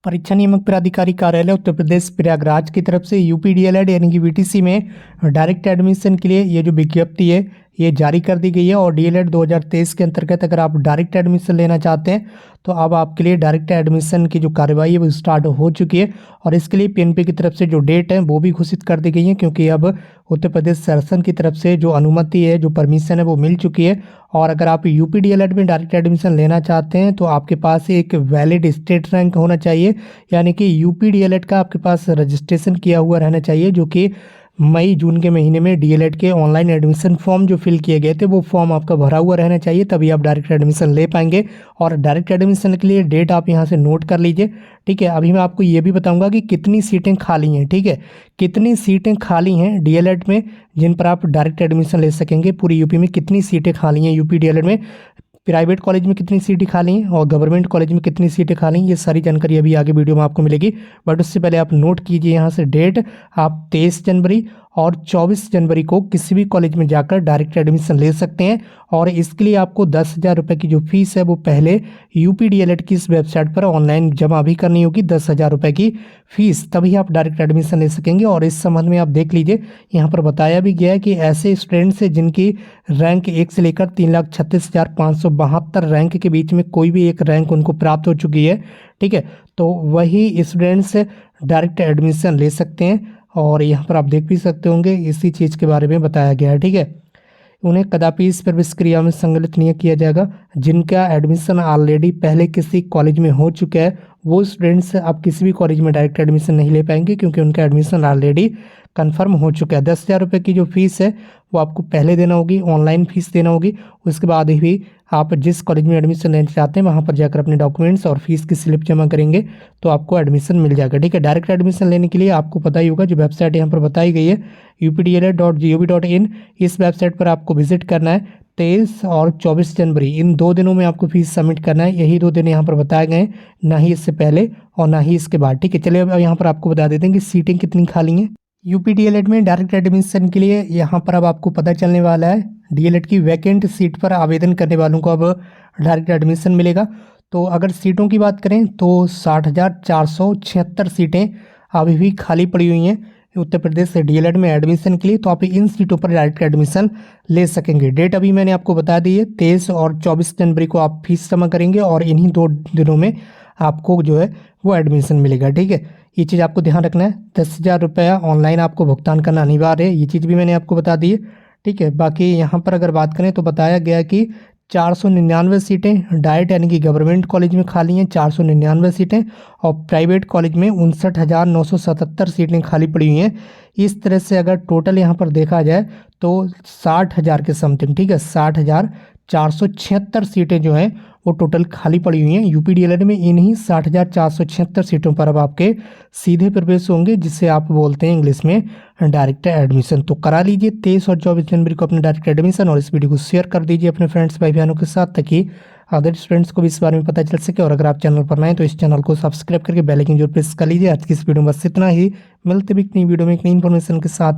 परीक्षा नियामक प्राधिकारी कार्यालय उत्तर प्रदेश प्रयागराज की तरफ से यूपी डीएलएड यानी कि वीटीसी में डायरेक्ट एडमिशन के लिए ये जो विज्ञप्ति है ये जारी कर दी गई है। और डीएलएड 2023 के अंतर्गत अगर आप डायरेक्ट एडमिशन लेना चाहते हैं तो अब आपके लिए डायरेक्ट एडमिशन की जो कार्रवाई है वो स्टार्ट हो चुकी है। और इसके लिए पीएनपी की तरफ से जो डेट है वो भी घोषित कर दी गई है, क्योंकि अब उत्तर प्रदेश शासन की तरफ से जो अनुमति है, जो परमिशन है वो मिल चुकी है। और अगर आप यूपी डीएलएड में डायरेक्ट एडमिशन लेना चाहते हैं तो आपके पास एक वैलिड स्टेट रैंक होना चाहिए, यानी कि यूपी डीएलएड का आपके पास रजिस्ट्रेशन किया हुआ रहना चाहिए, जो कि मई जून के महीने में डीएलएड के ऑनलाइन एडमिशन फॉर्म जो फिल किए गए थे वो फॉर्म आपका भरा हुआ रहना चाहिए, तभी आप डायरेक्ट एडमिशन ले पाएंगे। और डायरेक्ट एडमिशन के लिए डेट आप यहाँ से नोट कर लीजिए। ठीक है, अभी मैं आपको ये भी बताऊंगा कि कितनी सीटें खाली हैं। ठीक है, कितनी सीटें खाली हैं डीएलएड में जिन पर आप डायरेक्ट एडमिशन ले सकेंगे। पूरी यूपी में कितनी सीटें खाली हैं यूपी डीएलएड में, प्राइवेट कॉलेज में कितनी सीटें खाली हैं और गवर्नमेंट कॉलेज में कितनी सीटें खाली हैं, ये सारी जानकारी अभी आगे वीडियो में आपको मिलेगी। बट उससे पहले आप नोट कीजिए यहाँ से डेट, आप 23 जनवरी और 24 जनवरी को किसी भी कॉलेज में जाकर डायरेक्ट एडमिशन ले सकते हैं। और इसके लिए आपको 10,000 रुपये की जो फीस है वो पहले यूपी डीएलएड की इस वेबसाइट पर ऑनलाइन जमा भी करनी होगी, 10,000 रुपये की फीस, तभी आप डायरेक्ट एडमिशन ले सकेंगे। और इस संबंध में आप देख लीजिए, यहाँ पर बताया भी गया है कि ऐसे स्टूडेंट्स हैं जिनकी रैंक 1 से लेकर 3,36,572 रैंक के बीच में कोई भी एक रैंक उनको प्राप्त हो चुकी है। ठीक है, तो वही स्टूडेंट्स डायरेक्ट एडमिशन ले सकते हैं। और यहाँ पर आप देख भी सकते होंगे इसी चीज़ के बारे में बताया गया है। ठीक है, उन्हें कदापि इस प्रवेश क्रिया में संकलित नहीं किया जाएगा। जिनका एडमिशन ऑलरेडी पहले किसी कॉलेज में हो चुका है वो स्टूडेंट्स अब किसी भी कॉलेज में डायरेक्ट एडमिशन नहीं ले पाएंगे, क्योंकि उनका एडमिशन ऑलरेडी कंफर्म हो चुका है। 10,000 रुपये की जो फीस है वो आपको पहले देना होगी, ऑनलाइन फीस देना होगी। उसके बाद ही आप जिस कॉलेज में एडमिशन लेना चाहते हैं वहाँ पर जाकर अपने डॉक्यूमेंट्स और फीस की स्लिप जमा करेंगे तो आपको एडमिशन मिल जाएगा। ठीक है, डायरेक्ट एडमिशन लेने के लिए आपको पता ही होगा, जो वेबसाइट यहाँ पर बताई गई है updled.gov.in, इस वेबसाइट पर आपको विजिट करना है। 23 और 24 जनवरी इन 2 दिनों में आपको फीस सबमिट करना है। यही 2 दिन यहाँ पर बताए गए हैं, ना ही इससे पहले और ना ही इसके बाद। ठीक है, चलिए अब यहाँ पर आपको बता देते हैं कि सीटें कितनी खाली हैं यूपी डीएलएड में डायरेक्ट एडमिशन के लिए। यहाँ पर अब आपको पता चलने वाला है डीएलएड की वैकेंट सीट पर आवेदन करने वालों को अब डायरेक्ट एडमिशन मिलेगा। तो अगर सीटों की बात करें तो 60,476 सीटें अभी भी खाली पड़ी हुई हैं उत्तर प्रदेश से डीएलएड में एडमिशन के लिए। तो आप इन सीटों पर डायरेक्ट एडमिशन ले सकेंगे। डेट अभी मैंने आपको बता दी है, 23 और 24 जनवरी को आप फीस जमा करेंगे और इन्हीं 2 दिनों में आपको जो है वो एडमिशन मिलेगा। ठीक है, ये चीज़ आपको ध्यान रखना है। 10,000 रुपया ऑनलाइन आपको भुगतान करना अनिवार्य है, ये चीज़ भी मैंने आपको बता दी है। ठीक है, बाकी यहाँ पर अगर बात करें तो बताया गया कि 499 सीटें डाइट यानी कि गवर्नमेंट कॉलेज में खाली हैं, 499 सीटें, और प्राइवेट कॉलेज में 59,977 सीटें खाली पड़ी हुई हैं। इस तरह से अगर टोटल यहाँ पर देखा जाए तो 60,000 के समथिंग, ठीक है, 60,476 सीटें जो हैं वो टोटल खाली पड़ी हुई हैं यूपी डीएलएड में। इन्हीं 60,476 सीटों पर अब आपके सीधे प्रवेश होंगे, जिसे आप बोलते हैं इंग्लिश में डायरेक्ट एडमिशन। तो करा लीजिए 23 और 24 जनवरी को अपने डायरेक्ट एडमिशन, और इस वीडियो को शेयर कर दीजिए अपने फ्रेंड्स भाई बहनों के साथ, ताकि अदर स्टूडेंट्स को भी इस बारे में पता चल सके। और अगर आप चैनल पर नए हैं तो इस चैनल को सब्सक्राइब करके बेल आइकन जरूर प्रेस कर लीजिए। आज की इस वीडियो में बस इतना ही, मिलते भी एक नई वीडियो में एक नई इन्फॉर्मेशन के साथ।